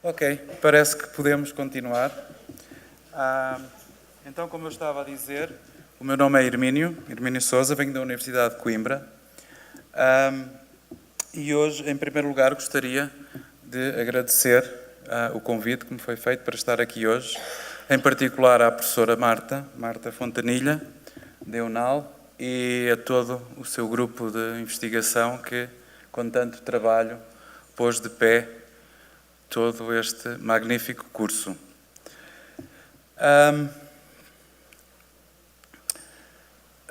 Ok, parece que podemos continuar. Então, como eu estava a dizer, o meu nome é Hermínio Sousa, venho da Universidade de Coimbra. E hoje, em primeiro lugar, gostaria de agradecer o convite que me foi feito para estar aqui hoje, em particular à professora Marta Fontanilha, da EUNAL, e a todo o seu grupo de investigação que, com tanto trabalho, pôs de pé todo este magnífico curso. A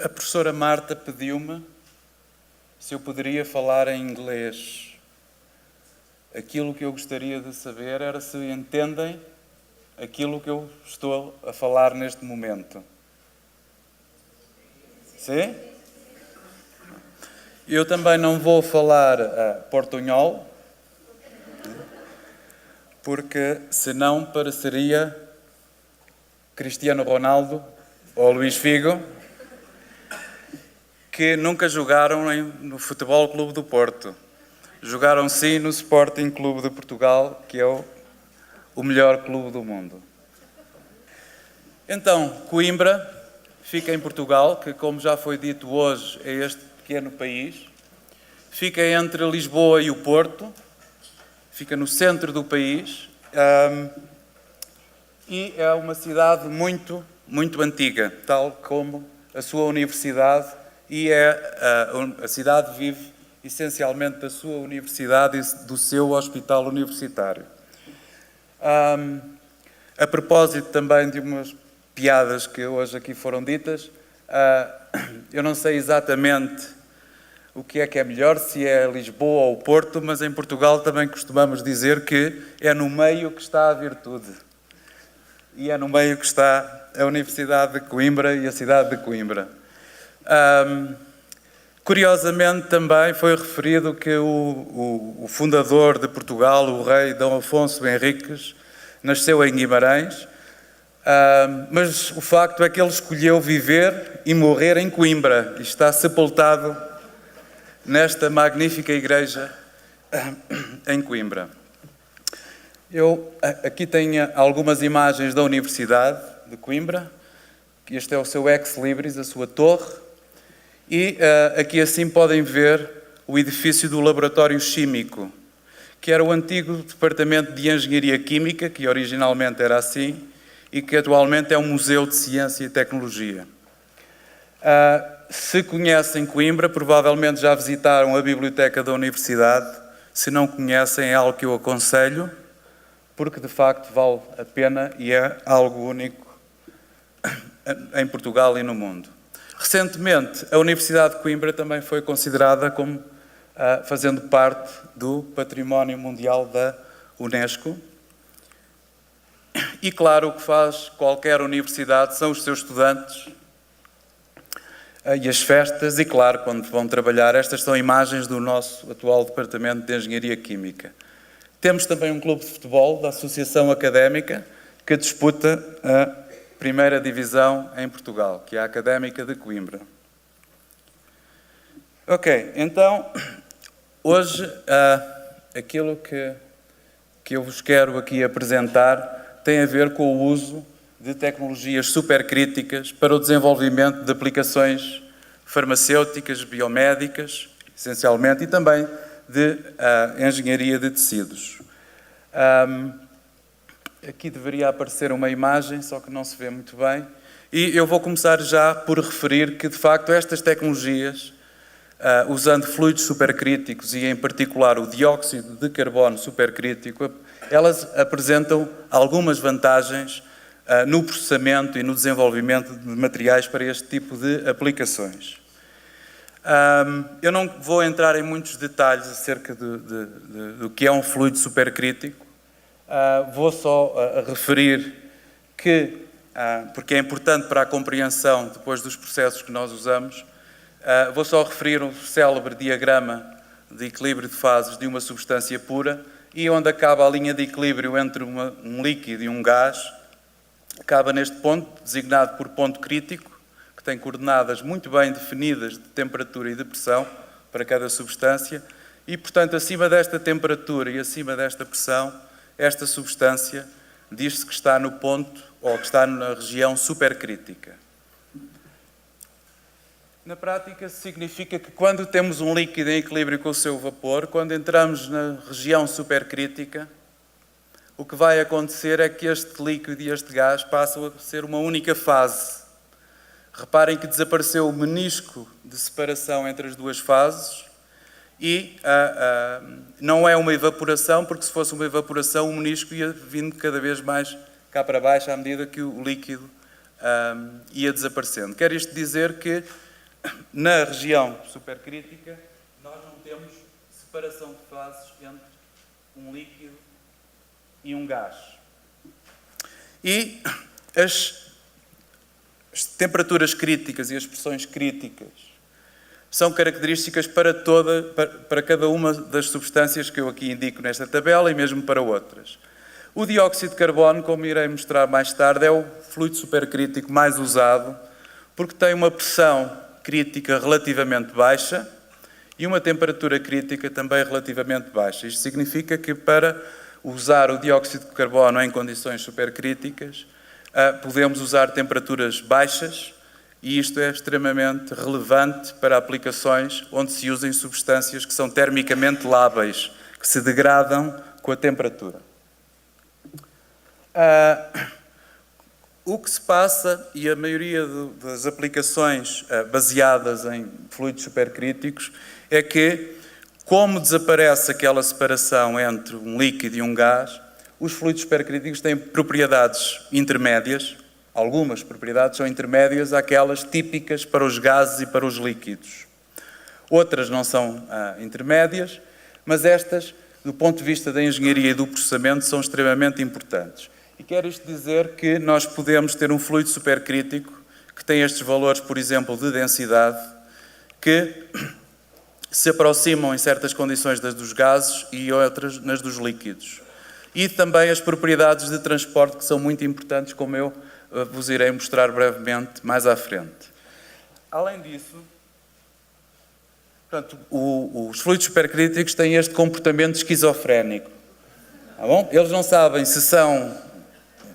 professora Marta pediu-me se eu poderia falar em inglês. Aquilo que eu gostaria de saber era se entendem aquilo que eu estou a falar neste momento. Sim? Eu também não vou falar portunhol, porque senão pareceria Cristiano Ronaldo ou Luís Figo, que nunca jogaram no Futebol Clube do Porto. Jogaram sim no Sporting Clube de Portugal, que é o melhor clube do mundo. Então, Coimbra fica em Portugal, que, como já foi dito hoje, é este pequeno país. Fica entre Lisboa e o Porto, fica no centro do país, e é uma cidade muito, muito antiga, tal como a sua universidade, e a cidade vive essencialmente da sua universidade e do seu hospital universitário. A propósito também de umas piadas que hoje aqui foram ditas, eu não sei exatamente o que é melhor, se é Lisboa ou Porto, mas em Portugal também costumamos dizer que é no meio que está a virtude. E é no meio que está a Universidade de Coimbra e a cidade de Coimbra. Curiosamente também foi referido que o fundador de Portugal, o rei Dom Afonso Henriques, nasceu em Guimarães, mas o facto é que ele escolheu viver e morrer em Coimbra e está sepultado nesta magnífica igreja em Coimbra. Eu aqui tenho algumas imagens da Universidade de Coimbra, que este é o seu ex-libris, a sua torre, e aqui assim podem ver o edifício do Laboratório Químico, que era o antigo Departamento de Engenharia Química, que originalmente era assim, e que atualmente é um museu de ciência e tecnologia. Se conhecem Coimbra, provavelmente já visitaram a biblioteca da Universidade. Se não conhecem, é algo que eu aconselho, porque de facto vale a pena e é algo único em Portugal e no mundo. Recentemente, a Universidade de Coimbra também foi considerada como fazendo parte do Património Mundial da Unesco. E claro, o que faz qualquer universidade são os seus estudantes e as festas, e claro, quando vão trabalhar. Estas são imagens do nosso atual Departamento de Engenharia Química. Temos também um clube de futebol da Associação Académica que disputa a primeira divisão em Portugal, que é a Académica de Coimbra. Ok, então, hoje aquilo que eu vos quero aqui apresentar tem a ver com o uso de tecnologias supercríticas para o desenvolvimento de aplicações farmacêuticas, biomédicas, essencialmente, e também de engenharia de tecidos. Aqui deveria aparecer uma imagem, só que não se vê muito bem, e eu vou começar já por referir que, de facto, estas tecnologias, usando fluidos supercríticos e, em particular, o dióxido de carbono supercrítico, elas apresentam algumas vantagens no processamento e no desenvolvimento de materiais para este tipo de aplicações. Eu não vou entrar em muitos detalhes acerca do que é um fluido supercrítico. Vou só referir que, porque é importante para a compreensão depois dos processos que nós usamos, vou só referir um célebre diagrama de equilíbrio de fases de uma substância pura, e onde acaba a linha de equilíbrio entre um líquido e um gás, acaba neste ponto, designado por ponto crítico, que tem coordenadas muito bem definidas de temperatura e de pressão para cada substância, e, portanto, acima desta temperatura e acima desta pressão esta substância diz-se que está no ponto ou que está na região supercrítica. Na prática, significa que quando temos um líquido em equilíbrio com o seu vapor, quando entramos na região supercrítica, o que vai acontecer é que este líquido e este gás passam a ser uma única fase. Reparem que desapareceu o menisco de separação entre as duas fases e não é uma evaporação, porque se fosse uma evaporação o menisco ia vindo cada vez mais cá para baixo à medida que o líquido ia desaparecendo. Quer isto dizer que na região supercrítica nós não temos separação de fases entre um líquido e um gás. E as temperaturas críticas e as pressões críticas são características para cada uma das substâncias que eu aqui indico nesta tabela e mesmo para outras. O dióxido de carbono, como irei mostrar mais tarde, é o fluido supercrítico mais usado porque tem uma pressão crítica relativamente baixa e uma temperatura crítica também relativamente baixa. Isto significa que para usar o dióxido de carbono em condições supercríticas, podemos usar temperaturas baixas e isto é extremamente relevante para aplicações onde se usem substâncias que são termicamente lábeis, que se degradam com a temperatura. O que se passa, e a maioria das aplicações baseadas em fluidos supercríticos, é que, como desaparece aquela separação entre um líquido e um gás, os fluidos supercríticos têm propriedades intermédias, algumas propriedades são intermédias àquelas típicas para os gases e para os líquidos. Outras não são intermédias, mas estas, do ponto de vista da engenharia e do processamento, são extremamente importantes. E quer isto dizer que nós podemos ter um fluido supercrítico que tem estes valores, por exemplo, de densidade, que se aproximam em certas condições das dos gases e outras nas dos líquidos. E também as propriedades de transporte, que são muito importantes, como eu vos irei mostrar brevemente mais à frente. Além disso, portanto, os fluidos supercríticos têm este comportamento esquizofrénico. Tá bom? Eles não sabem se são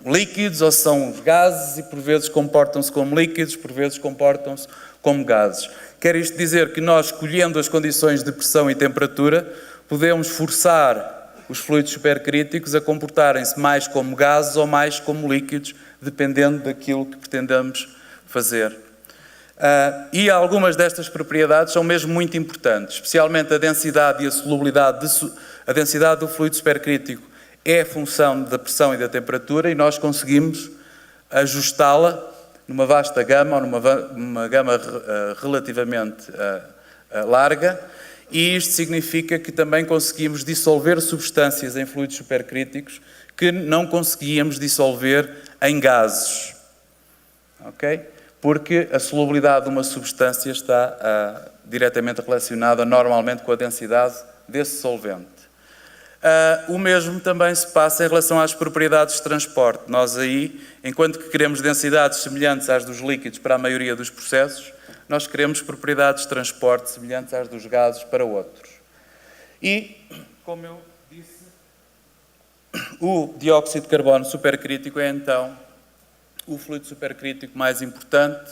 líquidos ou se são gases e por vezes comportam-se como líquidos, por vezes comportam-se como gases. Quer isto dizer que nós, escolhendo as condições de pressão e temperatura, podemos forçar os fluidos supercríticos a comportarem-se mais como gases ou mais como líquidos, dependendo daquilo que pretendamos fazer. E algumas destas propriedades são mesmo muito importantes, especialmente a densidade e a solubilidade. A densidade do fluido supercrítico é função da pressão e da temperatura e nós conseguimos ajustá-la numa vasta gama, ou numa gama relativamente larga, e isto significa que também conseguimos dissolver substâncias em fluidos supercríticos que não conseguíamos dissolver em gases. Ok? Porque a solubilidade de uma substância está diretamente relacionada normalmente com a densidade desse solvente. O mesmo também se passa em relação às propriedades de transporte. Nós aí, enquanto que queremos densidades semelhantes às dos líquidos para a maioria dos processos, nós queremos propriedades de transporte semelhantes às dos gases para outros. E, como eu disse, o dióxido de carbono supercrítico é então o fluido supercrítico mais importante,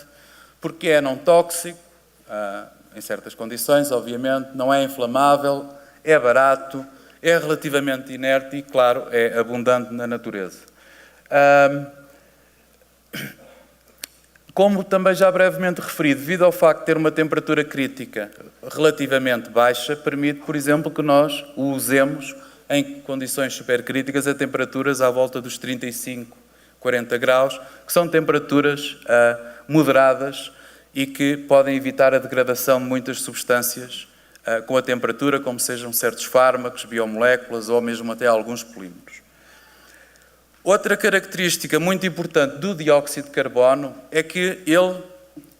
porque é não tóxico, em certas condições, obviamente, não é inflamável, é barato, é relativamente inerte e, claro, é abundante na natureza. Como também já brevemente referi, devido ao facto de ter uma temperatura crítica relativamente baixa, permite, por exemplo, que nós o usemos em condições supercríticas a temperaturas à volta dos 35, 40 graus, que são temperaturas moderadas e que podem evitar a degradação de muitas substâncias com a temperatura, como sejam certos fármacos, biomoléculas ou mesmo até alguns polímeros. Outra característica muito importante do dióxido de carbono é que ele,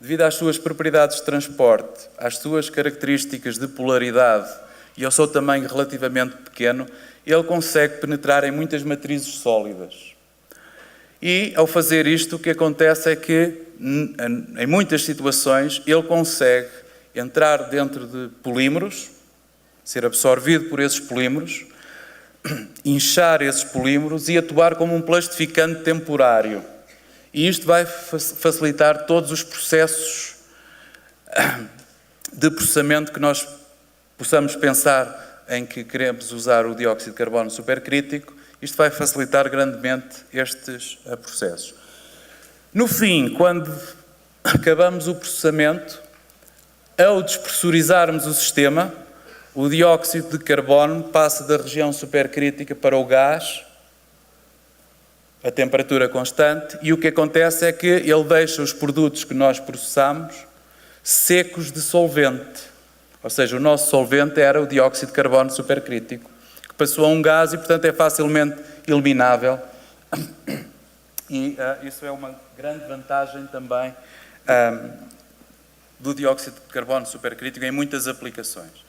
devido às suas propriedades de transporte, às suas características de polaridade e ao seu tamanho relativamente pequeno, ele consegue penetrar em muitas matrizes sólidas. E, ao fazer isto, o que acontece é que, em muitas situações, ele consegue entrar dentro de polímeros, ser absorvido por esses polímeros, inchar esses polímeros e atuar como um plastificante temporário. E isto vai facilitar todos os processos de processamento que nós possamos pensar em que queremos usar o dióxido de carbono supercrítico. Isto vai facilitar grandemente estes processos. No fim, quando acabamos o processamento, ao despressurizarmos o sistema, o dióxido de carbono passa da região supercrítica para o gás, a temperatura constante, e o que acontece é que ele deixa os produtos que nós processamos secos de solvente. Ou seja, o nosso solvente era o dióxido de carbono supercrítico, que passou a um gás e, portanto, é facilmente eliminável. E isso é uma grande vantagem também do dióxido de carbono supercrítico em muitas aplicações.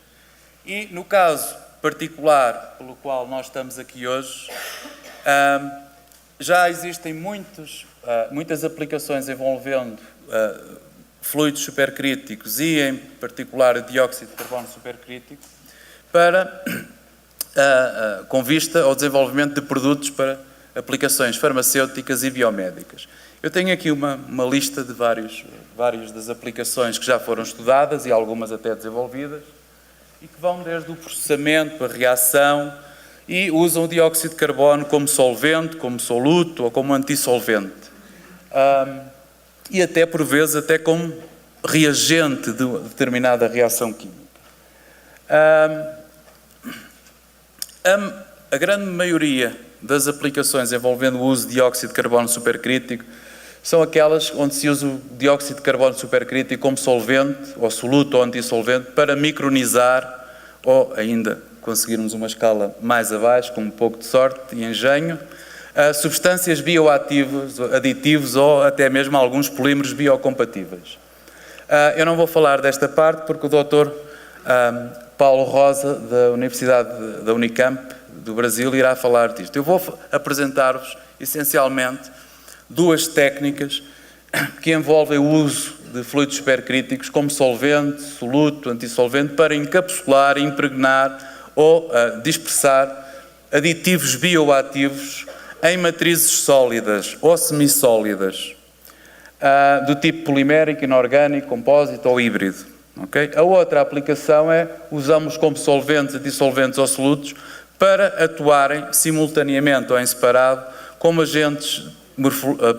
E no caso particular pelo qual nós estamos aqui hoje, já existem muitas aplicações envolvendo fluidos supercríticos e, em particular, o dióxido de carbono supercrítico, com vista ao desenvolvimento de produtos para aplicações farmacêuticas e biomédicas. Eu tenho aqui uma lista de várias das aplicações que já foram estudadas e algumas até desenvolvidas, e que vão desde o processamento, a reação, e usam o dióxido de carbono como solvente, como soluto ou como antissolvente. E até, por vezes, até como reagente de determinada reação química. A grande maioria das aplicações envolvendo o uso de dióxido de carbono supercrítico são aquelas onde se usa o dióxido de carbono supercrítico como solvente, ou soluto, ou antissolvente, para micronizar, ou ainda conseguirmos uma escala mais abaixo, com um pouco de sorte e engenho, substâncias bioativas, aditivos, ou até mesmo alguns polímeros biocompatíveis. Eu não vou falar desta parte porque o Dr. Paulo Rosa, da Universidade da Unicamp, do Brasil, irá falar disto. Eu vou apresentar-vos, essencialmente, duas técnicas que envolvem o uso de fluidos supercríticos como solvente, soluto, antissolvente, para encapsular, impregnar ou dispersar aditivos bioativos em matrizes sólidas ou semissólidas, do tipo polimérico, inorgânico, compósito ou híbrido. Okay? A outra aplicação é usamos como solventes, dissolventes ou solutos para atuarem simultaneamente ou em separado como agentes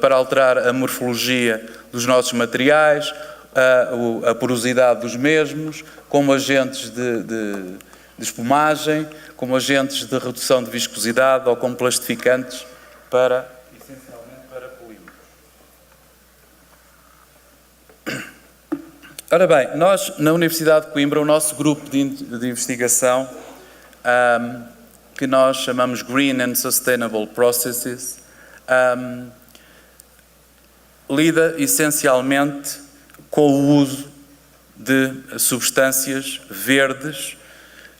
para alterar a morfologia dos nossos materiais, a porosidade dos mesmos, como agentes de espumagem, como agentes de redução de viscosidade ou como plastificantes essencialmente para polímeros. Ora bem, nós na Universidade de Coimbra, o nosso grupo de investigação, que nós chamamos Green and Sustainable Processes, lida essencialmente com o uso de substâncias verdes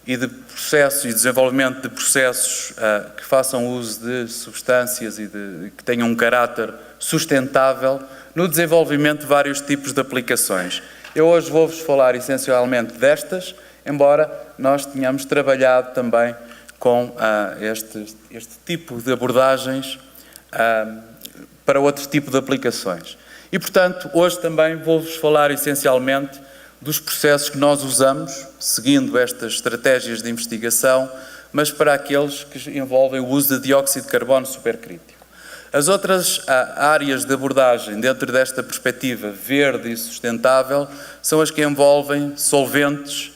e de processos e desenvolvimento de processos que façam uso de substâncias e que tenham um caráter sustentável no desenvolvimento de vários tipos de aplicações. Eu hoje vou-vos falar essencialmente destas, embora nós tenhamos trabalhado também com este tipo de abordagens para outro tipo de aplicações. E, portanto, hoje também vou-vos falar essencialmente dos processos que nós usamos, seguindo estas estratégias de investigação, mas para aqueles que envolvem o uso de dióxido de carbono supercrítico. As outras áreas de abordagem dentro desta perspectiva verde e sustentável são as que envolvem solventes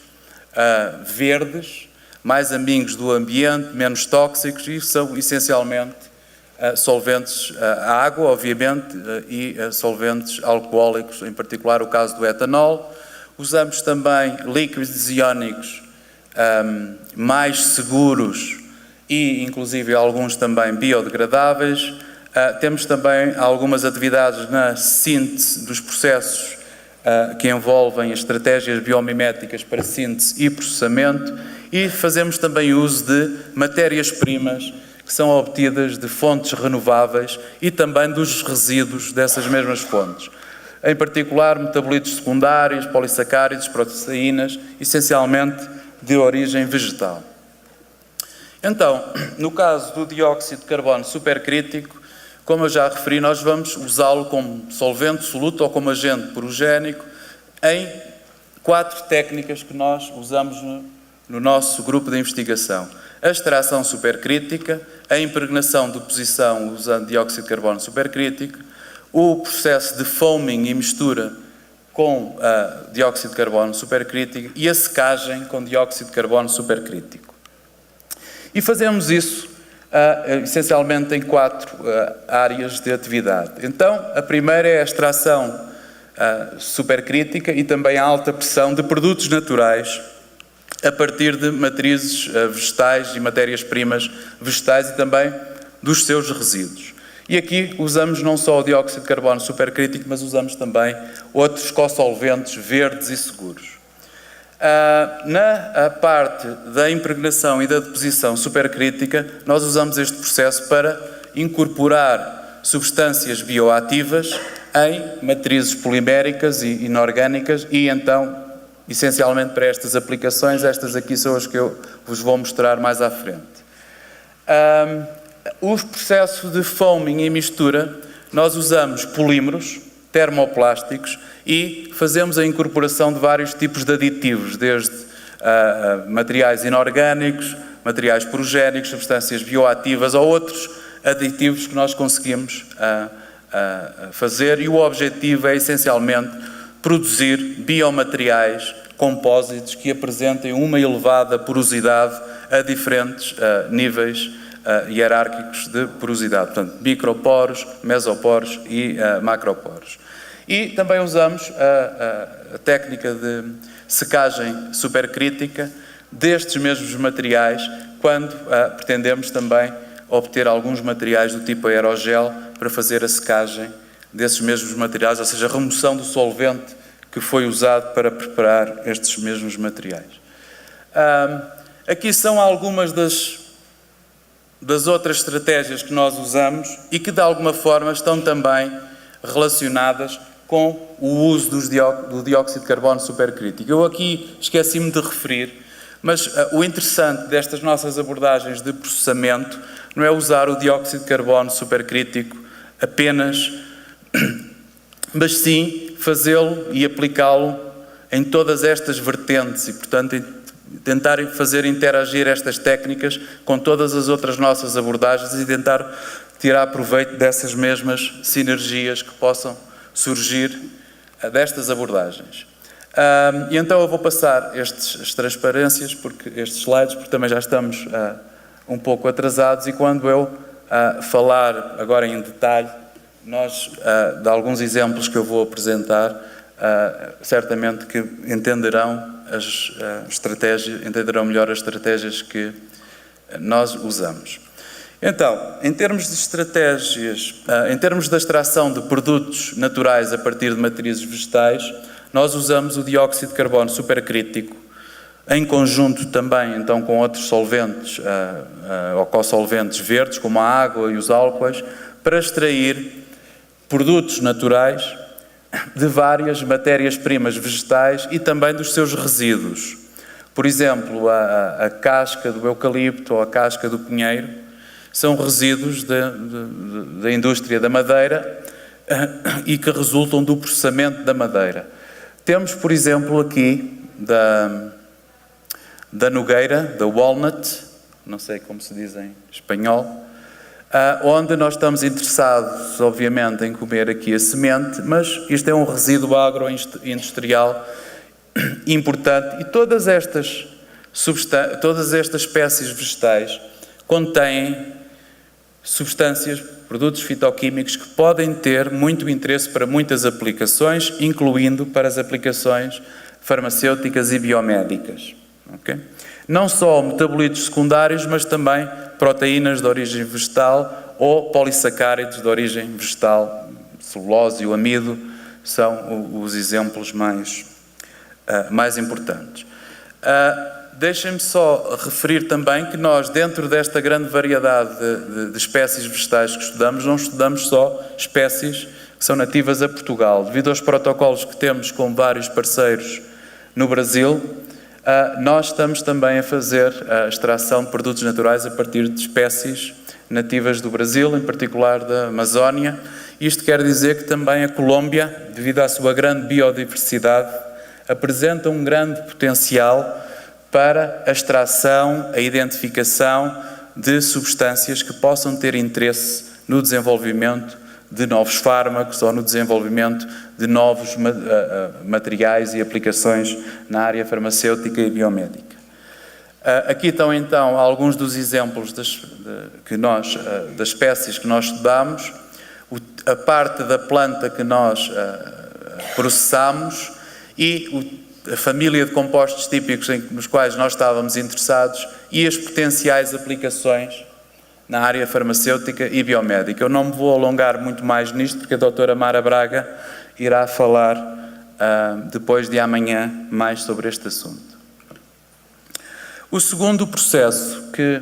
verdes, mais amigos do ambiente, menos tóxicos, e são essencialmente solventes a água, obviamente, e solventes alcoólicos, em particular o caso do etanol. Usamos também líquidos iónicos mais seguros e, inclusive, alguns também biodegradáveis. Temos também algumas atividades na síntese dos processos que envolvem estratégias biomiméticas para síntese e processamento, e fazemos também uso de matérias-primas que são obtidas de fontes renováveis e também dos resíduos dessas mesmas fontes. Em particular, metabolitos secundários, polissacáridos, proteínas, essencialmente de origem vegetal. Então, no caso do dióxido de carbono supercrítico, como eu já referi, nós vamos usá-lo como solvente soluto ou como agente porogénico em 4 técnicas que nós usamos no nosso grupo de investigação. A extração supercrítica, a impregnação de deposição usando dióxido de carbono supercrítico, o processo de foaming e mistura com dióxido de carbono supercrítico e a secagem com dióxido de carbono supercrítico. E fazemos isso essencialmente em 4 áreas de atividade. Então, a primeira é a extração supercrítica e também a alta pressão de produtos naturais a partir de matrizes vegetais e matérias-primas vegetais e também dos seus resíduos. E aqui usamos não só o dióxido de carbono supercrítico, mas usamos também outros co-solventes verdes e seguros. Na parte da impregnação e da deposição supercrítica, nós usamos este processo para incorporar substâncias bioativas em matrizes poliméricas e inorgânicas e então, essencialmente para estas aplicações, estas aqui são as que eu vos vou mostrar mais à frente. O processo de foaming e mistura, nós usamos polímeros termoplásticos e fazemos a incorporação de vários tipos de aditivos, desde materiais inorgânicos, materiais porogénicos, substâncias bioativas ou outros aditivos que nós conseguimos fazer, e o objetivo é essencialmente produzir biomateriais compósitos que apresentem uma elevada porosidade a diferentes níveis hierárquicos de porosidade, portanto, microporos, mesoporos e macroporos. E também usamos a técnica de secagem supercrítica destes mesmos materiais quando pretendemos também obter alguns materiais do tipo aerogel para fazer a secagem desses mesmos materiais, ou seja, a remoção do solvente que foi usado para preparar estes mesmos materiais. Aqui são algumas das outras estratégias que nós usamos e que de alguma forma estão também relacionadas com o uso do dióxido de carbono supercrítico. Eu aqui esqueci-me de referir, mas o interessante destas nossas abordagens de processamento não é usar o dióxido de carbono supercrítico apenas, mas sim fazê-lo e aplicá-lo em todas estas vertentes e, portanto, tentar fazer interagir estas técnicas com todas as outras nossas abordagens e tentar tirar proveito dessas mesmas sinergias que possam surgir destas abordagens. E então eu vou passar as transparências, estes slides, porque também já estamos um pouco atrasados, e quando eu falar agora em detalhe, de alguns exemplos que eu vou apresentar, certamente que entenderão entenderão melhor as estratégias que nós usamos. Então, em termos de estratégias, em termos da extração de produtos naturais a partir de matrizes vegetais, nós usamos o dióxido de carbono supercrítico, em conjunto também então com outros solventes ou co-solventes verdes, como a água e os álcoois, para extrair produtos naturais de várias matérias-primas vegetais e também dos seus resíduos. Por exemplo, a casca do eucalipto ou a casca do pinheiro são resíduos da indústria da madeira e que resultam do processamento da madeira. Temos, por exemplo, aqui da nogueira, da walnut, não sei como se diz em espanhol, onde nós estamos interessados, obviamente, em comer aqui a semente, mas isto é um resíduo agroindustrial importante e todas estas espécies vegetais contêm substâncias, produtos fitoquímicos que podem ter muito interesse para muitas aplicações, incluindo para as aplicações farmacêuticas e biomédicas. Okay? Não só metabolitos secundários, mas também proteínas de origem vegetal ou polissacáridos de origem vegetal. Celulose e o amido são os exemplos mais importantes. Deixem-me só referir também que nós, dentro desta grande variedade de espécies vegetais que estudamos, não estudamos só espécies que são nativas a Portugal. Devido aos protocolos que temos com vários parceiros no Brasil, nós estamos também a fazer a extração de produtos naturais a partir de espécies nativas do Brasil, em particular da Amazónia. Isto quer dizer que também a Colômbia, devido à sua grande biodiversidade, apresenta um grande potencial para a extração, a identificação de substâncias que possam ter interesse no desenvolvimento de novos fármacos ou no desenvolvimento de novos materiais e aplicações na área farmacêutica e biomédica. Aqui estão então alguns dos exemplos das espécies que nós estudamos, a parte da planta que nós processamos e a família de compostos típicos nos quais nós estávamos interessados e as potenciais aplicações na área farmacêutica e biomédica. Eu não me vou alongar muito mais nisto, porque a doutora Mara Braga irá falar depois de amanhã mais sobre este assunto. O segundo processo que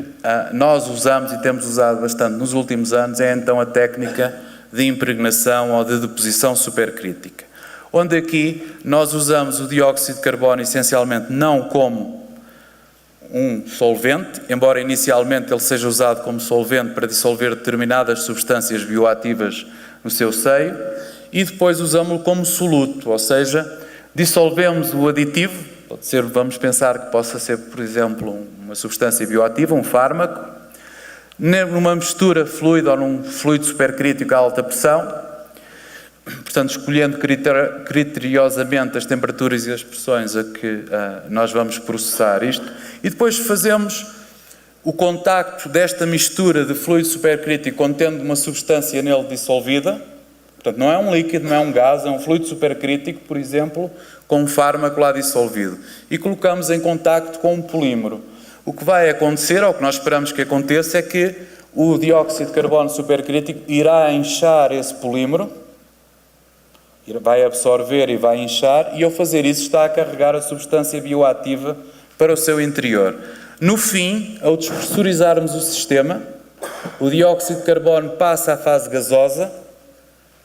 nós usamos e temos usado bastante nos últimos anos é então a técnica de impregnação ou de deposição supercrítica, onde aqui nós usamos o dióxido de carbono essencialmente não como um solvente, embora inicialmente ele seja usado como solvente para dissolver determinadas substâncias bioativas no seu seio, e depois usamos-lo como soluto, ou seja, dissolvemos o aditivo, pode ser, vamos pensar que possa ser, por exemplo, uma substância bioativa, um fármaco, numa mistura fluida ou num fluido supercrítico a alta pressão, portanto, escolhendo criteriosamente as temperaturas e as pressões a que nós vamos processar isto, e depois fazemos o contacto desta mistura de fluido supercrítico contendo uma substância nele dissolvida, portanto, não é um líquido, não é um gás, é um fluido supercrítico, por exemplo, com um fármaco lá dissolvido, e colocamos em contacto com um polímero. O que vai acontecer, ou o que nós esperamos que aconteça, é que o dióxido de carbono supercrítico irá inchar esse polímero, vai absorver e vai inchar, e ao fazer isso está a carregar a substância bioativa para o seu interior. No fim, ao despressurizarmos o sistema, o dióxido de carbono passa à fase gasosa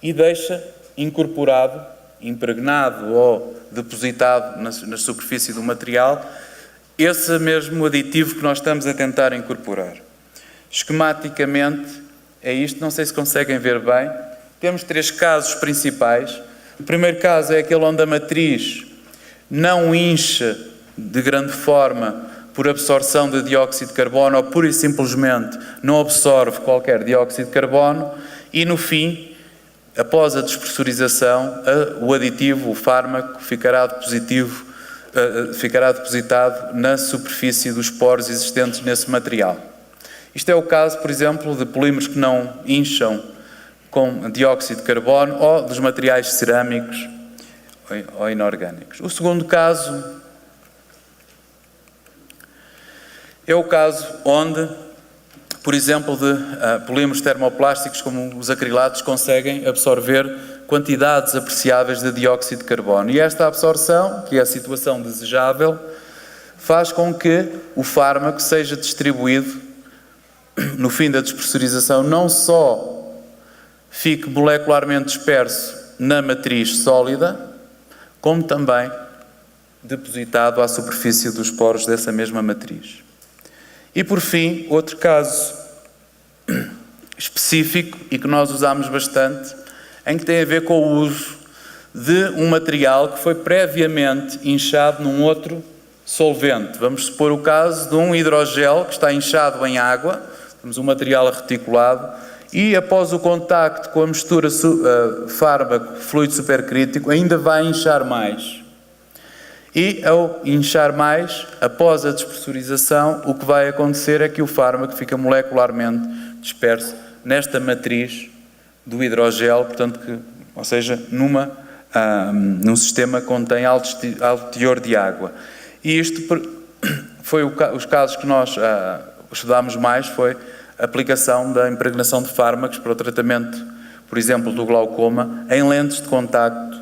e deixa incorporado, impregnado ou depositado na superfície do material esse mesmo aditivo que nós estamos a tentar incorporar. Esquematicamente é isto, não sei se conseguem ver bem. Temos 3 casos principais. O primeiro caso é aquele onde a matriz não incha de grande forma por absorção de dióxido de carbono ou pura e simplesmente não absorve qualquer dióxido de carbono e no fim, após a despressurização, o aditivo, o fármaco, ficará depositado na superfície dos poros existentes nesse material. Isto é o caso, por exemplo, de polímeros que não incham com dióxido de carbono ou dos materiais cerâmicos ou inorgânicos. O segundo caso é o caso onde, por exemplo, de polímeros termoplásticos como os acrilatos conseguem absorver quantidades apreciáveis de dióxido de carbono. E esta absorção, que é a situação desejável, faz com que o fármaco seja distribuído no fim da despressurização, não só fique molecularmente disperso na matriz sólida, como também depositado à superfície dos poros dessa mesma matriz. E por fim, outro caso específico e que nós usamos bastante, em que tem a ver com o uso de um material que foi previamente inchado num outro solvente. Vamos supor o caso de um hidrogel que está inchado em água, temos um material reticulado, e após o contacto com a mistura fármaco-fluido supercrítico ainda vai inchar mais. E ao inchar mais, após a despressurização, o que vai acontecer é que o fármaco fica molecularmente disperso nesta matriz do hidrogel, portanto, ou seja, num sistema que contém alto teor de água. E isto foi os casos que nós estudámos mais, foi a aplicação da impregnação de fármacos para o tratamento, por exemplo, do glaucoma, em lentes de contacto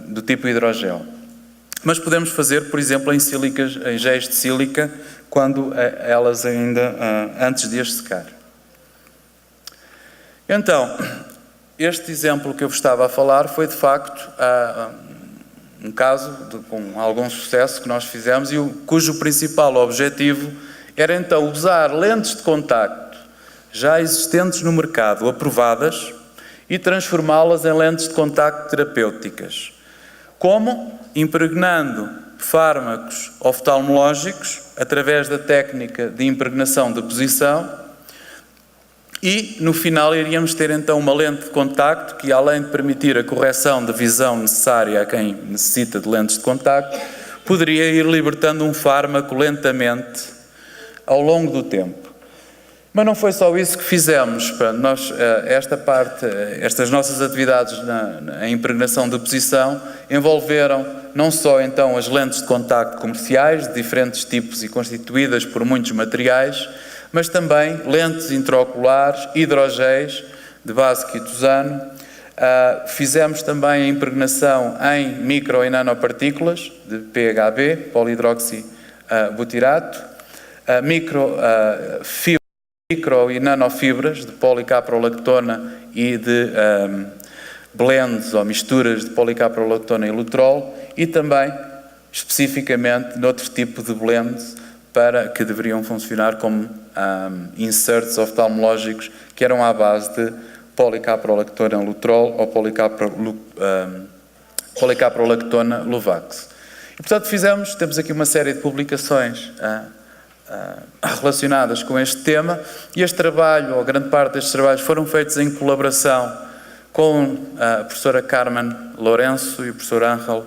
do tipo hidrogel. Mas podemos fazer, por exemplo, em géis de sílica, quando elas ainda, antes de as secar. Então, este exemplo que eu vos estava a falar foi, de facto, um caso com algum sucesso que nós fizemos e cujo principal objetivo era então usar lentes de contacto já existentes no mercado, aprovadas, e transformá-las em lentes de contacto terapêuticas. Como? Impregnando fármacos oftalmológicos através da técnica de impregnação de posição e, no final, iríamos ter então uma lente de contacto que, além de permitir a correção da visão necessária a quem necessita de lentes de contacto, poderia ir libertando um fármaco lentamente ao longo do tempo. Mas não foi só isso que fizemos. Nós, estas nossas atividades na impregnação de posição envolveram não só então as lentes de contacto comerciais, de diferentes tipos e constituídas por muitos materiais, mas também lentes intraoculares, hidrogéis de base quitosano. Fizemos também a impregnação em micro e nanopartículas de PHB, polihidroxibutirato, micro e nanofibras de policaprolactona e de blends ou misturas de policaprolactona e lutrol e também, especificamente, noutro tipo de blends que deveriam funcionar como inserts oftalmológicos que eram à base de policaprolactona lutrol ou policaprolactona luvax. E, portanto, temos aqui uma série de publicações relacionadas com este tema e este trabalho, ou grande parte destes trabalhos, foram feitos em colaboração com a professora Carmen Lourenço e o professor Ángel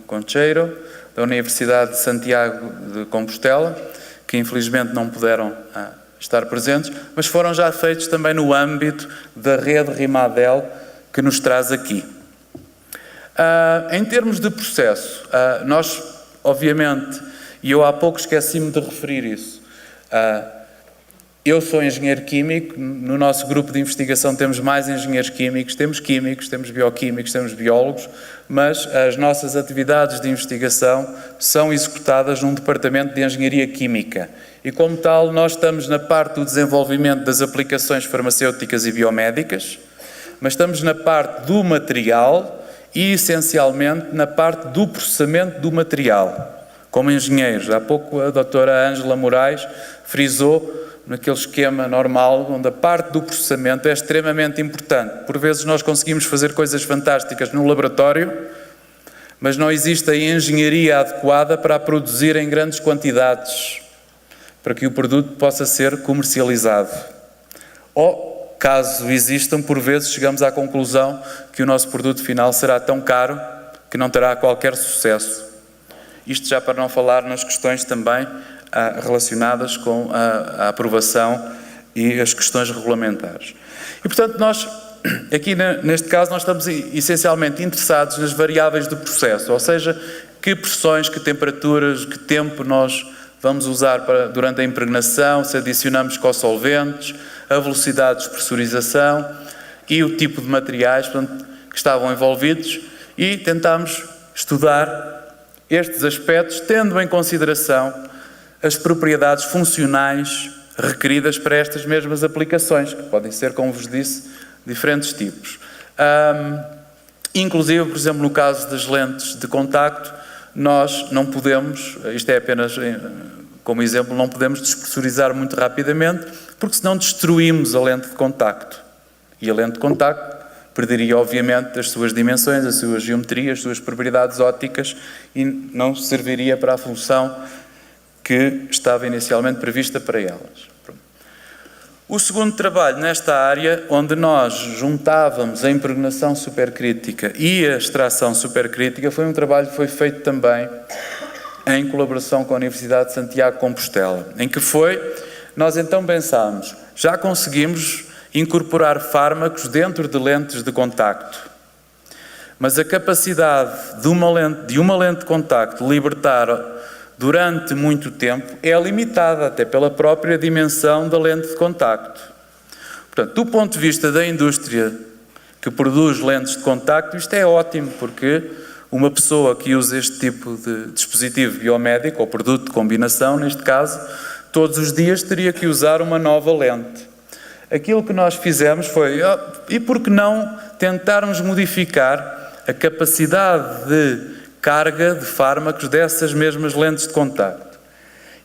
Concheiro, da Universidade de Santiago de Compostela, que infelizmente não puderam estar presentes, mas foram já feitos também no âmbito da rede Rimadel que nos traz aqui. Em termos de processo, nós, obviamente, e eu há pouco esqueci-me de referir isso, eu sou engenheiro químico, no nosso grupo de investigação temos mais engenheiros químicos, temos bioquímicos, temos biólogos, mas as nossas atividades de investigação são executadas num departamento de engenharia química. E como tal, nós estamos na parte do desenvolvimento das aplicações farmacêuticas e biomédicas, mas estamos na parte do material e, essencialmente, na parte do processamento do material. Como engenheiros, há pouco a doutora Ângela Moraes frisou naquele esquema normal, onde a parte do processamento é extremamente importante. Por vezes nós conseguimos fazer coisas fantásticas no laboratório, mas não existe a engenharia adequada para a produzir em grandes quantidades, para que o produto possa ser comercializado. Ou, caso existam, por vezes chegamos à conclusão que o nosso produto final será tão caro que não terá qualquer sucesso. Isto já para não falar nas questões também relacionadas com a aprovação e as questões regulamentares. E, portanto, nós, aqui neste caso, nós estamos essencialmente interessados nas variáveis do processo, ou seja, que pressões, que temperaturas, que tempo nós vamos usar durante a impregnação, se adicionamos co-solventes, a velocidade de despressurização e o tipo de materiais, portanto, que estavam envolvidos, e tentámos estudar estes aspectos, tendo em consideração as propriedades funcionais requeridas para estas mesmas aplicações, que podem ser, como vos disse, diferentes tipos. Inclusive, por exemplo, no caso das lentes de contacto, nós não podemos, isto é apenas como exemplo, não podemos despressurizar muito rapidamente, porque senão destruímos a lente de contacto. E a lente de contacto perderia, obviamente, as suas dimensões, a sua geometria, as suas propriedades ópticas e não serviria para a função que estava inicialmente prevista para elas. O segundo trabalho nesta área, onde nós juntávamos a impregnação supercrítica e a extração supercrítica, foi um trabalho que foi feito também em colaboração com a Universidade de Santiago de Compostela, em que nós então pensámos, já conseguimos incorporar fármacos dentro de lentes de contacto, mas a capacidade de uma lente de contacto libertar durante muito tempo é limitada, até pela própria dimensão da lente de contacto. Portanto, do ponto de vista da indústria que produz lentes de contacto, isto é ótimo, porque uma pessoa que usa este tipo de dispositivo biomédico, ou produto de combinação, neste caso, todos os dias teria que usar uma nova lente. Aquilo que nós fizemos foi, e por que não tentarmos modificar a capacidade de carga de fármacos dessas mesmas lentes de contacto.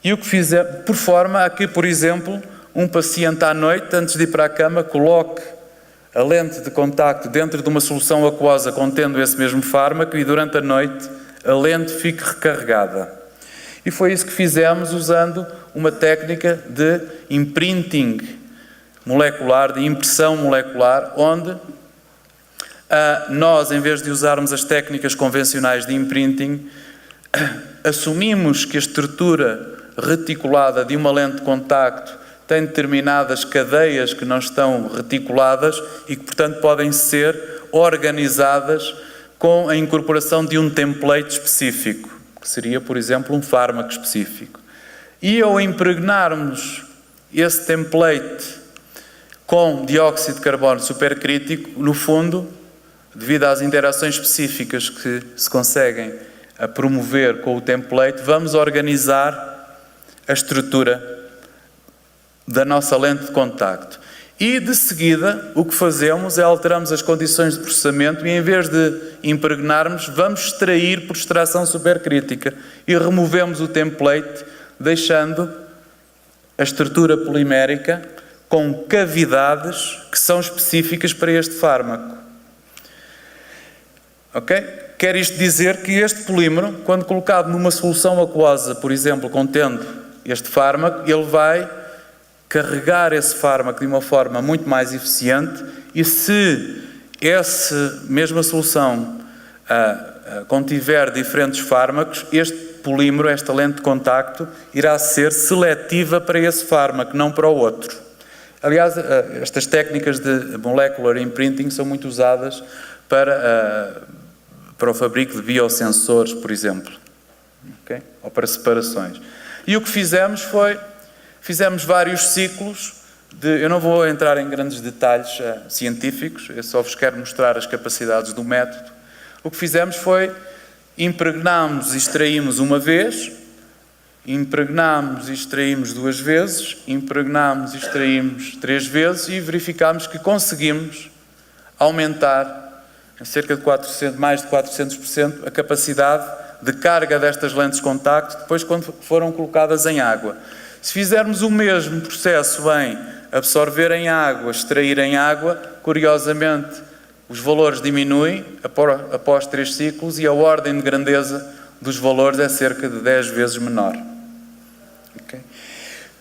E o que fizemos, por forma a que, por exemplo, um paciente à noite, antes de ir para a cama, coloque a lente de contacto dentro de uma solução aquosa contendo esse mesmo fármaco e durante a noite a lente fique recarregada. E foi isso que fizemos usando uma técnica de imprinting molecular, de impressão molecular, onde nós, em vez de usarmos as técnicas convencionais de imprinting, assumimos que a estrutura reticulada de uma lente de contacto tem determinadas cadeias que não estão reticuladas e que, portanto, podem ser organizadas com a incorporação de um template específico, que seria, por exemplo, um fármaco específico. E ao impregnarmos esse template com dióxido de carbono supercrítico, no fundo, devido às interações específicas que se conseguem promover com o template, vamos organizar a estrutura da nossa lente de contacto. E, de seguida, o que fazemos é alteramos as condições de processamento e, em vez de impregnarmos, vamos extrair por extração supercrítica e removemos o template, deixando a estrutura polimérica com cavidades que são específicas para este fármaco. Ok? Quer isto dizer que este polímero, quando colocado numa solução aquosa, por exemplo, contendo este fármaco, ele vai carregar esse fármaco de uma forma muito mais eficiente e se essa mesma solução contiver diferentes fármacos, este polímero, esta lente de contacto, irá ser seletiva para esse fármaco, não para o outro. Aliás, estas técnicas de molecular imprinting são muito usadas para o fabrico de biosensores, por exemplo, okay? Ou para separações. E o que fizemos foi, fizemos vários ciclos, eu não vou entrar em grandes detalhes científicos, eu só vos quero mostrar as capacidades do método. O que fizemos foi, impregnamos e extraímos uma vez, impregnamos e extraímos 2 vezes, impregnamos e extraímos 3 vezes e verificámos que conseguimos aumentar em cerca de 400, mais de 400% a capacidade de carga destas lentes de contacto depois quando foram colocadas em água. Se fizermos o mesmo processo em absorver em água, extrair em água, curiosamente os valores diminuem após 3 ciclos e a ordem de grandeza dos valores é cerca de 10 vezes menor. Okay?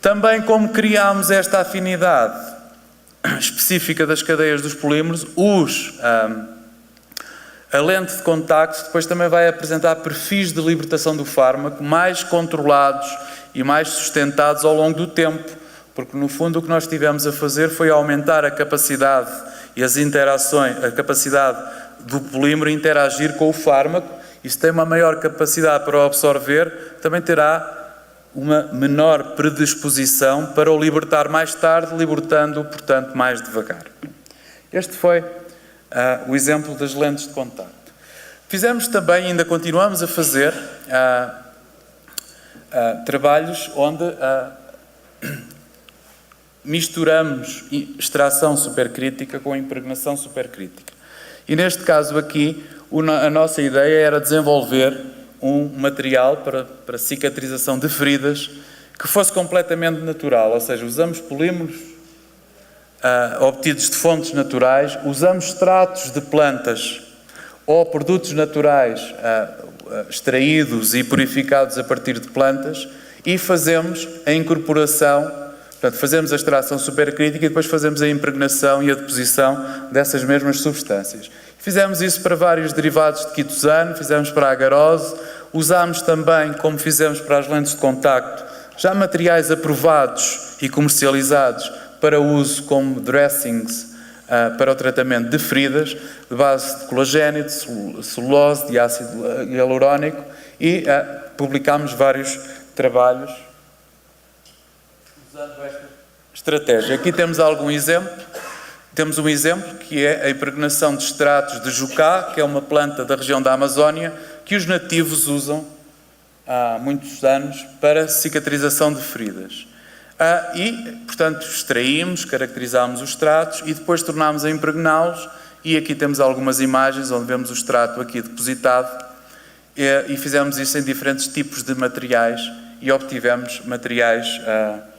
Também como criámos esta afinidade específica das cadeias dos polímeros, a lente de contacto depois também vai apresentar perfis de libertação do fármaco mais controlados e mais sustentados ao longo do tempo, porque no fundo o que nós estivemos a fazer foi aumentar a capacidade e as interações, a capacidade do polímero interagir com o fármaco, e se tem uma maior capacidade para o absorver, também terá uma menor predisposição para o libertar mais tarde, libertando-o, portanto, mais devagar. Este foi o exemplo das lentes de contacto. Fizemos também, ainda continuamos a fazer, trabalhos onde misturamos extração supercrítica com impregnação supercrítica. E neste caso aqui, a nossa ideia era desenvolver um material para cicatrização de feridas que fosse completamente natural, ou seja, usamos polímeros obtidos de fontes naturais, usamos extratos de plantas ou produtos naturais extraídos e purificados a partir de plantas e fazemos a incorporação, portanto, fazemos a extração supercrítica e depois fazemos a impregnação e a deposição dessas mesmas substâncias. Fizemos isso para vários derivados de quitosano, fizemos para a agarose, usámos também, como fizemos para as lentes de contacto, já materiais aprovados e comercializados para uso como dressings para o tratamento de feridas, de base de colagênio, de celulose, de ácido hialurónico e publicámos vários trabalhos usando esta estratégia. Aqui temos algum exemplo. Temos um exemplo que é a impregnação de extratos de jucá, que é uma planta da região da Amazónia, que os nativos usam há muitos anos para cicatrização de feridas. E, portanto, extraímos, caracterizámos os extratos e depois tornámos a impregná-los e aqui temos algumas imagens onde vemos o extrato aqui depositado e fizemos isso em diferentes tipos de materiais e obtivemos materiais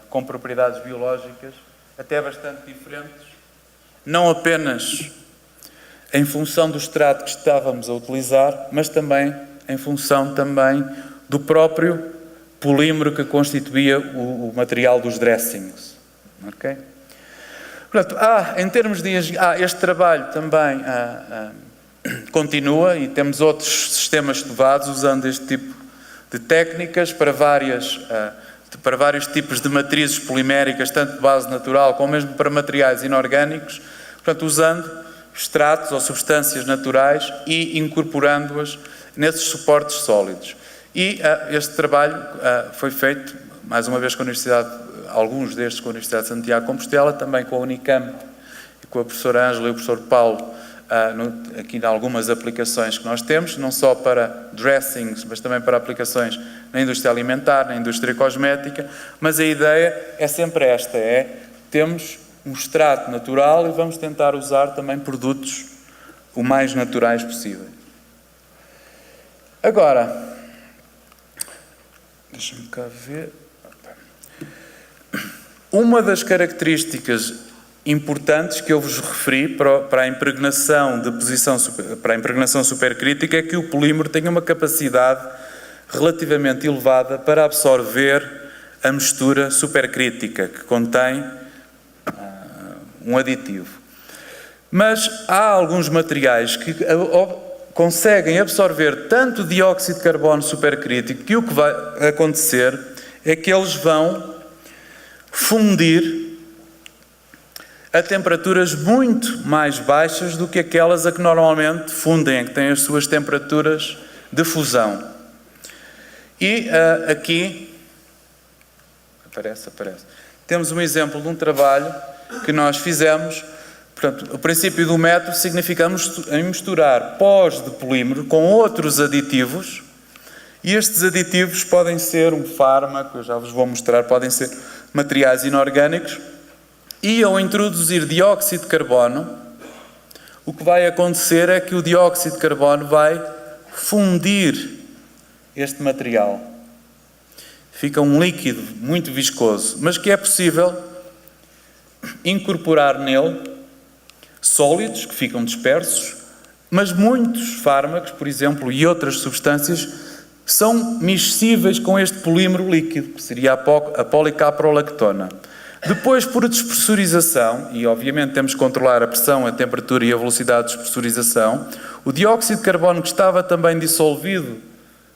com propriedades biológicas até bastante diferentes, não apenas em função do extrato que estávamos a utilizar, mas também em função do próprio polímero que constituía o material dos dressings. Okay? Portanto, em termos de este trabalho também continua e temos outros sistemas estudados usando este tipo de técnicas para vários tipos de matrizes poliméricas, tanto de base natural como mesmo para materiais inorgânicos, portanto, usando extratos ou substâncias naturais e incorporando-as nesses suportes sólidos. E este trabalho foi feito, mais uma vez, com a Universidade, alguns destes com a Universidade de Santiago de Compostela, também com a Unicamp e com a professora Ângela e o professor Paulo, aqui em algumas aplicações que nós temos, não só para dressings, mas também para aplicações na indústria alimentar, na indústria cosmética, mas a ideia é sempre esta, temos um extrato natural e vamos tentar usar também produtos o mais naturais possível. Agora, deixa-me cá ver. Uma das características importantes que eu vos referi para a impregnação para a impregnação supercrítica é que o polímero tem uma capacidade relativamente elevada para absorver a mistura supercrítica que contém um aditivo. Mas há alguns materiais que conseguem absorver tanto dióxido de carbono supercrítico que o que vai acontecer é que eles vão fundir a temperaturas muito mais baixas do que aquelas a que normalmente fundem, que têm as suas temperaturas de fusão. E aqui aparece. Temos um exemplo de um trabalho que nós fizemos. Portanto, o princípio do método significa misturar pós de polímero com outros aditivos, e estes aditivos podem ser um fármaco, eu já vos vou mostrar, podem ser materiais inorgânicos, e ao introduzir dióxido de carbono, o que vai acontecer é que o dióxido de carbono vai fundir este material. Fica um líquido muito viscoso, mas que é possível incorporar nele sólidos que ficam dispersos, mas muitos fármacos, por exemplo, e outras substâncias são miscíveis com este polímero líquido, que seria a policaprolactona. Depois, por despressurização, e obviamente temos que controlar a pressão, a temperatura e a velocidade de despressurização, o dióxido de carbono que estava também dissolvido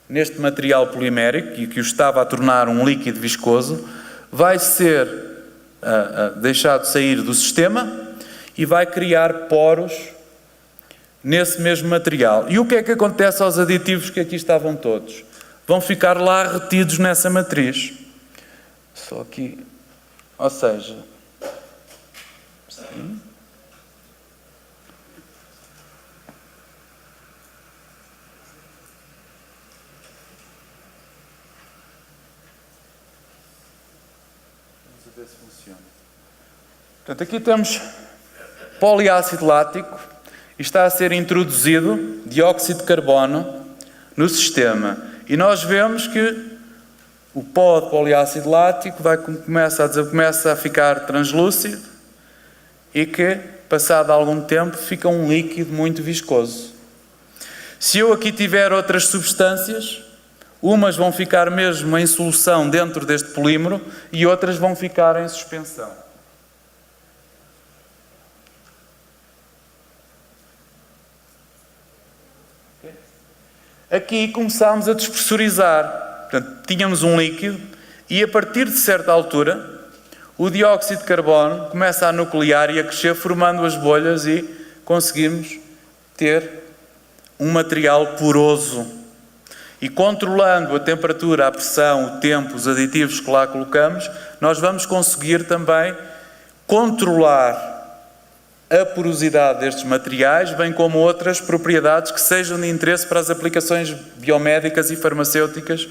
neste material polimérico e que o estava a tornar um líquido viscoso, vai ser deixado sair do sistema e vai criar poros nesse mesmo material. E o que é que acontece aos aditivos que aqui estavam todos? Vão ficar lá retidos nessa matriz. Só aqui, ou seja, sim. Vamos ver se funciona. Portanto, aqui temos poliácido lático e está a ser introduzido dióxido de carbono no sistema. E nós vemos que o pó de poliácido lático começa a ficar translúcido e que, passado algum tempo, fica um líquido muito viscoso. Se eu aqui tiver outras substâncias, umas vão ficar mesmo em solução dentro deste polímero e outras vão ficar em suspensão. Aqui começámos a despressurizar. Portanto, tínhamos um líquido e a partir de certa altura o dióxido de carbono começa a nuclear e a crescer formando as bolhas e conseguimos ter um material poroso. E controlando a temperatura, a pressão, o tempo, os aditivos que lá colocamos, nós vamos conseguir também controlar a porosidade destes materiais, bem como outras propriedades que sejam de interesse para as aplicações biomédicas e farmacêuticas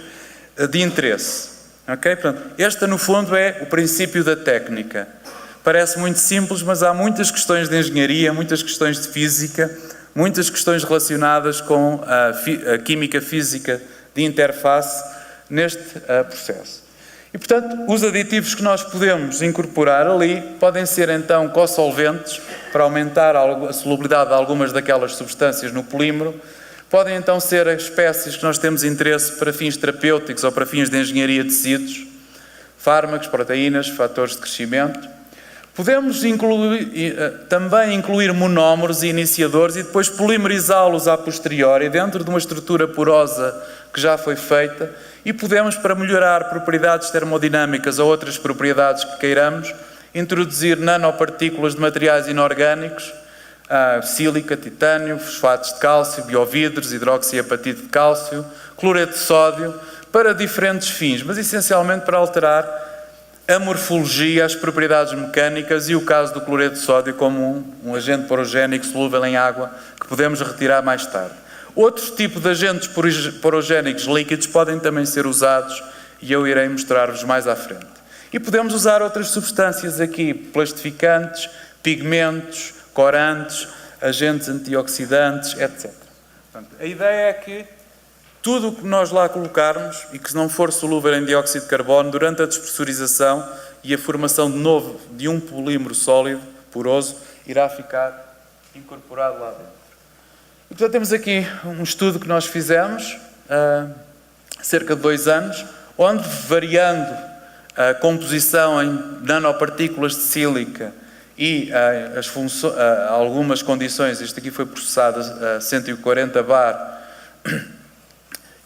de interesse. Okay? Portanto, este, no fundo, é o princípio da técnica. Parece muito simples, mas há muitas questões de engenharia, muitas questões de física muitas questões relacionadas com a química física de interface neste processo. E, portanto, os aditivos que nós podemos incorporar ali podem ser, então, co-solventes para aumentar a solubilidade de algumas daquelas substâncias no polímero. Podem, então, ser as espécies que nós temos interesse para fins terapêuticos ou para fins de engenharia de tecidos, fármacos, proteínas, fatores de crescimento. Podemos também incluir monómeros e iniciadores e depois polimerizá-los a posteriori dentro de uma estrutura porosa que já foi feita, e podemos, para melhorar propriedades termodinâmicas ou outras propriedades que queiramos, introduzir nanopartículas de materiais inorgânicos, sílica, titânio, fosfatos de cálcio, biovidros, hidroxiapatite de cálcio, cloreto de sódio, para diferentes fins, mas essencialmente para alterar a morfologia, as propriedades mecânicas e o caso do cloreto de sódio como um agente porogénico solúvel em água que podemos retirar mais tarde. Outros tipos de agentes porogénicos líquidos podem também ser usados e eu irei mostrar-vos mais à frente. E podemos usar outras substâncias aqui, plastificantes, pigmentos, corantes, agentes antioxidantes, etc. Portanto, a ideia é que tudo o que nós lá colocarmos e que não for solúvel em dióxido de carbono, durante a despressurização e a formação de novo de um polímero sólido, poroso, irá ficar incorporado lá dentro. E, portanto, temos aqui um estudo que nós fizemos há cerca de 2 anos, onde, variando a composição em nanopartículas de sílica e algumas condições, este aqui foi processado a 140 bar,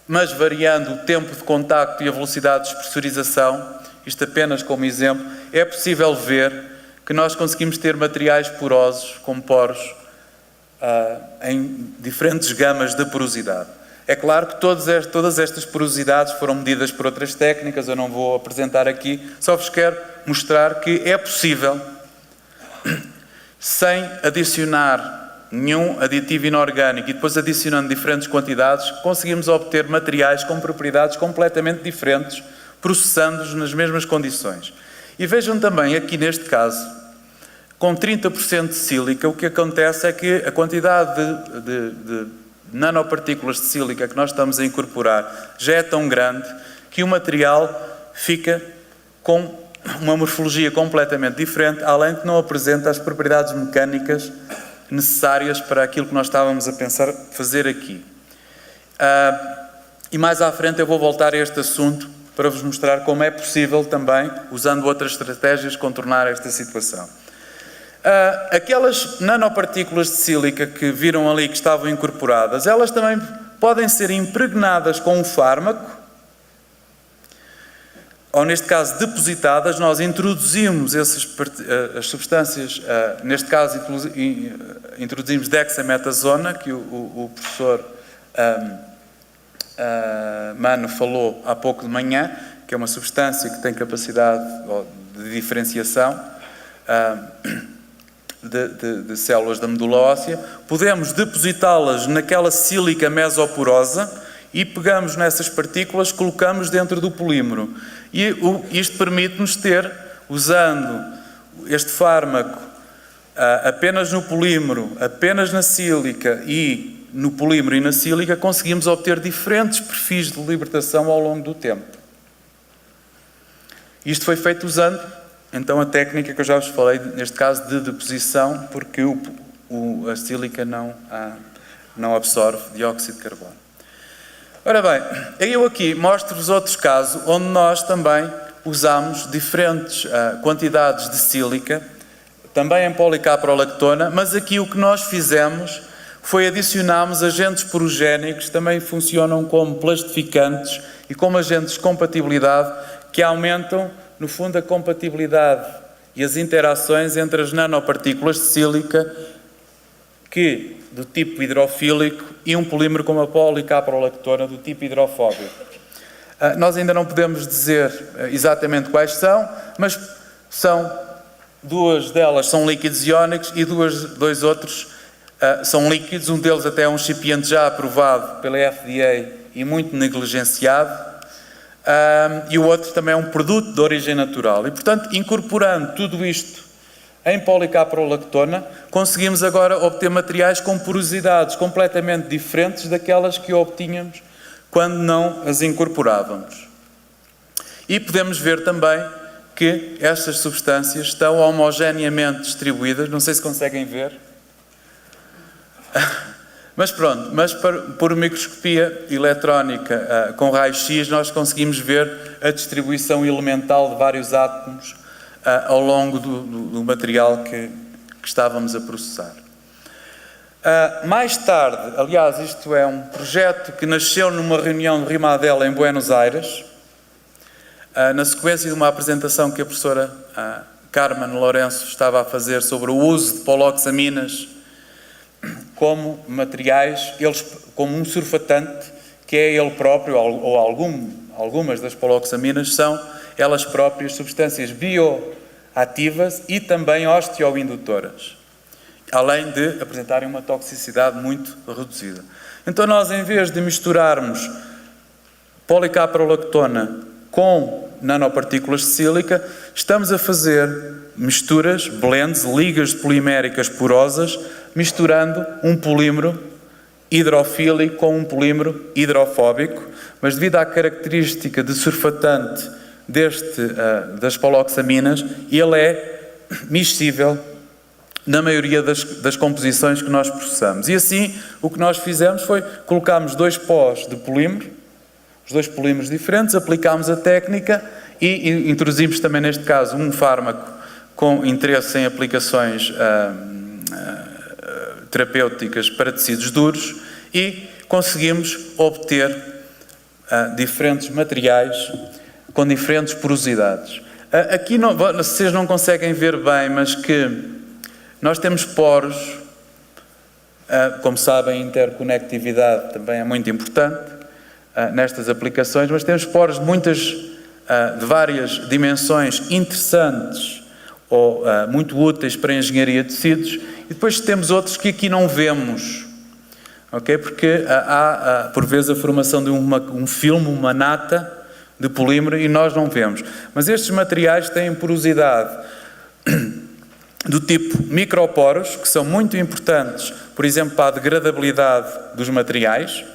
mas variando o tempo de contacto e a velocidade de despressurização, isto apenas como exemplo, é possível ver que nós conseguimos ter materiais porosos, com poros, em diferentes gamas de porosidade. É claro que todas estas porosidades foram medidas por outras técnicas, eu não vou apresentar aqui, só vos quero mostrar que é possível, sem adicionar nenhum aditivo inorgânico e depois adicionando diferentes quantidades, conseguimos obter materiais com propriedades completamente diferentes, processando-os nas mesmas condições. E vejam também, aqui neste caso, com 30% de sílica, o que acontece é que a quantidade de nanopartículas de sílica que nós estamos a incorporar já é tão grande que o material fica com uma morfologia completamente diferente, além de que não apresenta as propriedades mecânicas necessárias para aquilo que nós estávamos a pensar fazer aqui. E mais à frente eu vou voltar a este assunto para vos mostrar como é possível também, usando outras estratégias, contornar esta situação. Aquelas nanopartículas de sílica que viram ali que estavam incorporadas, elas também podem ser impregnadas com um fármaco, ou neste caso depositadas. Nós introduzimos as substâncias, neste caso introduzimos dexametasona, que o professor Mano falou há pouco de manhã, que é uma substância que tem capacidade de diferenciação de células da medula óssea. Podemos depositá-las naquela sílica mesoporosa e pegamos nessas partículas, colocamos dentro do polímero. E isto permite-nos ter, usando este fármaco apenas no polímero, apenas na sílica e no polímero e na sílica, conseguimos obter diferentes perfis de libertação ao longo do tempo. Isto foi feito usando, então, a técnica que eu já vos falei, neste caso de deposição, porque a sílica não absorve dióxido de carbono. Ora bem, eu aqui mostro-vos outros casos onde nós também usamos diferentes quantidades de sílica, também em policaprolactona, mas aqui o que nós fizemos foi adicionarmos agentes porogénicos, também funcionam como plastificantes e como agentes de compatibilidade que aumentam, no fundo, a compatibilidade e as interações entre as nanopartículas de sílica do tipo hidrofílico e um polímero como a policaprolactona do tipo hidrofóbico. Nós ainda não podemos dizer exatamente quais são, mas duas delas são líquidos iónicos e dois outros são líquidos. Um deles até é um excipiente já aprovado pela FDA e muito negligenciado. E o outro também é um produto de origem natural. E, portanto, incorporando tudo isto em policaprolactona, conseguimos agora obter materiais com porosidades completamente diferentes daquelas que obtínhamos quando não as incorporávamos. E podemos ver também que estas substâncias estão homogeneamente distribuídas, não sei se conseguem ver, mas pronto, por microscopia eletrónica com raio-x nós conseguimos ver a distribuição elemental de vários átomos ao longo do material que estávamos a processar. Mais tarde, aliás, isto é um projeto que nasceu numa reunião de Rimadela em Buenos Aires, na sequência de uma apresentação que a professora Carmen Lourenço estava a fazer sobre o uso de poloxaminas como materiais, como um surfatante, que é ele próprio, ou algumas das poloxaminas são elas próprias substâncias bioativas e também osteoindutoras, além de apresentarem uma toxicidade muito reduzida. Então nós, em vez de misturarmos policaprolactona com nanopartículas de sílica, estamos a fazer misturas, blends, ligas poliméricas porosas, misturando um polímero hidrofílico com um polímero hidrofóbico, mas devido à característica de surfatante das poloxaminas, ele é miscível na maioria das composições que nós processamos. E assim, o que nós fizemos foi colocarmos 2 pós de polímero, os 2 polímeros diferentes, aplicámos a técnica e introduzimos também, neste caso, um fármaco com interesse em aplicações terapêuticas para tecidos duros e conseguimos obter diferentes materiais com diferentes porosidades. Aqui vocês não conseguem ver bem, mas que nós temos poros, como sabem, a interconectividade também é muito importante nestas aplicações, mas temos poros de várias dimensões interessantes ou muito úteis para a engenharia de tecidos, e depois temos outros que aqui não vemos, ok? Porque há por vezes a formação de um filme, uma nata de polímero, e nós não vemos. Mas estes materiais têm porosidade do tipo microporos, que são muito importantes, por exemplo, para a degradabilidade dos materiais.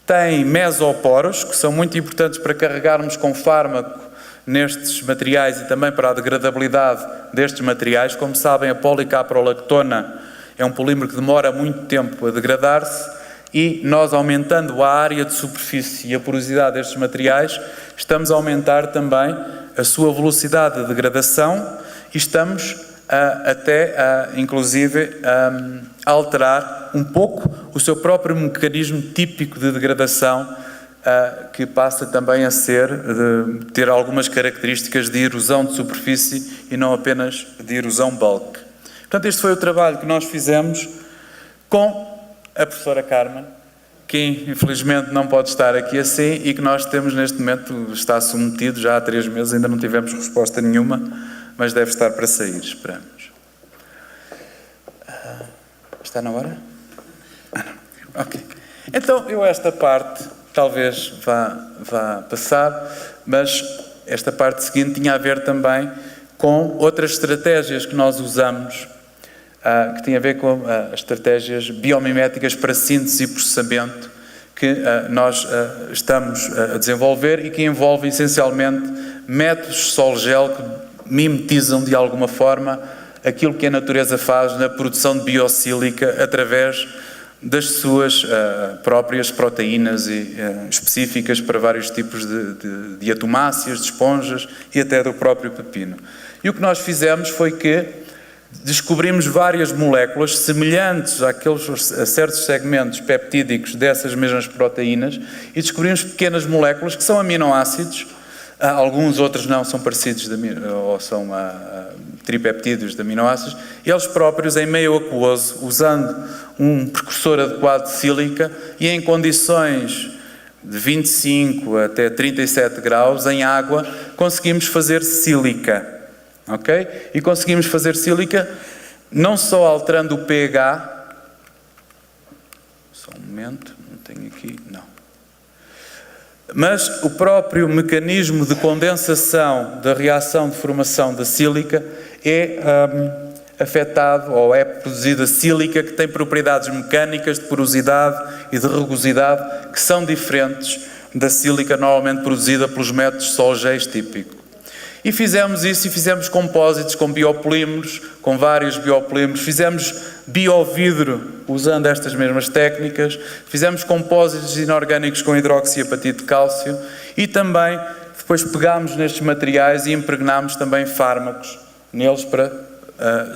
Tem mesoporos, que são muito importantes para carregarmos com fármaco nestes materiais e também para a degradabilidade destes materiais. Como sabem, a policaprolactona é um polímero que demora muito tempo a degradar-se e nós, aumentando a área de superfície e a porosidade destes materiais, estamos a aumentar também a sua velocidade de degradação e estamos inclusive, a alterar um pouco o seu próprio mecanismo típico de degradação, que passa também a ter algumas características de erosão de superfície e não apenas de erosão bulk. Portanto, este foi o trabalho que nós fizemos com a professora Carmen, que infelizmente não pode estar aqui assim e que nós temos neste momento, está submetido já há 3 meses, ainda não tivemos resposta nenhuma, mas deve estar para sair, esperamos. Está na hora? Não. Ok. Então, eu esta parte talvez vá passar, mas esta parte seguinte tinha a ver também com outras estratégias que nós usamos, que tem a ver com as estratégias biomiméticas para síntese e processamento que nós estamos a desenvolver e que envolvem essencialmente métodos sol-gel que mimetizam de alguma forma aquilo que a natureza faz na produção de biosílica através das suas próprias proteínas específicas para vários tipos de diatomáceas, de esponjas e até do próprio pepino. E o que nós fizemos foi que descobrimos várias moléculas semelhantes a certos segmentos peptídicos dessas mesmas proteínas e descobrimos pequenas moléculas que são aminoácidos. Alguns outros não são parecidos ou são tripeptídeos de aminoácidos, e eles próprios em meio aquoso, usando um precursor adequado de sílica e em condições de 25 até 37 graus em água, conseguimos fazer sílica, ok? E conseguimos fazer sílica não só alterando o pH, só um momento, não tenho aqui, não. Mas o próprio mecanismo de condensação da reação de formação da sílica é afetado ou é produzida sílica que tem propriedades mecânicas de porosidade e de rugosidade que são diferentes da sílica normalmente produzida pelos métodos Solgés típicos. E fizemos isso e fizemos compósitos com biopolímeros, com vários biopolímeros, fizemos biovidro usando estas mesmas técnicas, fizemos compósitos inorgânicos com hidroxiapatite de cálcio e também depois pegámos nestes materiais e impregnámos também fármacos neles para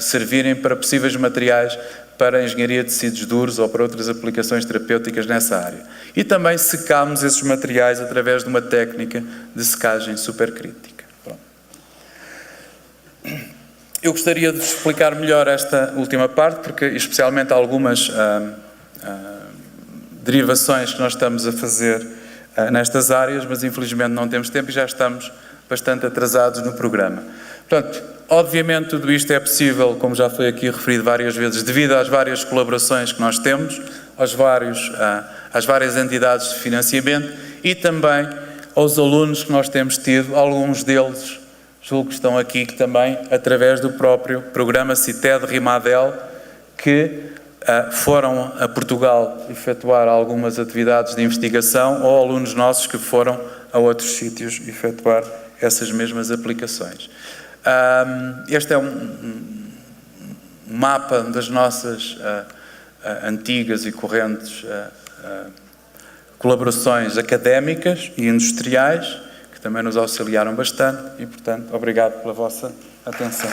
servirem para possíveis materiais para a engenharia de tecidos duros ou para outras aplicações terapêuticas nessa área. E também secámos esses materiais através de uma técnica de secagem supercrítica. Bom. Eu gostaria de explicar melhor esta última parte, porque especialmente algumas derivações que nós estamos a fazer nestas áreas, mas infelizmente não temos tempo e já estamos bastante atrasados no programa. Portanto, obviamente tudo isto é possível, como já foi aqui referido várias vezes, devido às várias colaborações que nós temos, às várias entidades de financiamento e também aos alunos que nós temos tido, alguns deles, julgo que estão aqui, que também, através do próprio programa CITED-RIMADEL, que foram a Portugal efetuar algumas atividades de investigação ou alunos nossos que foram a outros sítios efetuar essas mesmas aplicações. Este é um mapa das nossas antigas e correntes colaborações académicas e industriais, que também nos auxiliaram bastante e, portanto, obrigado pela vossa atenção.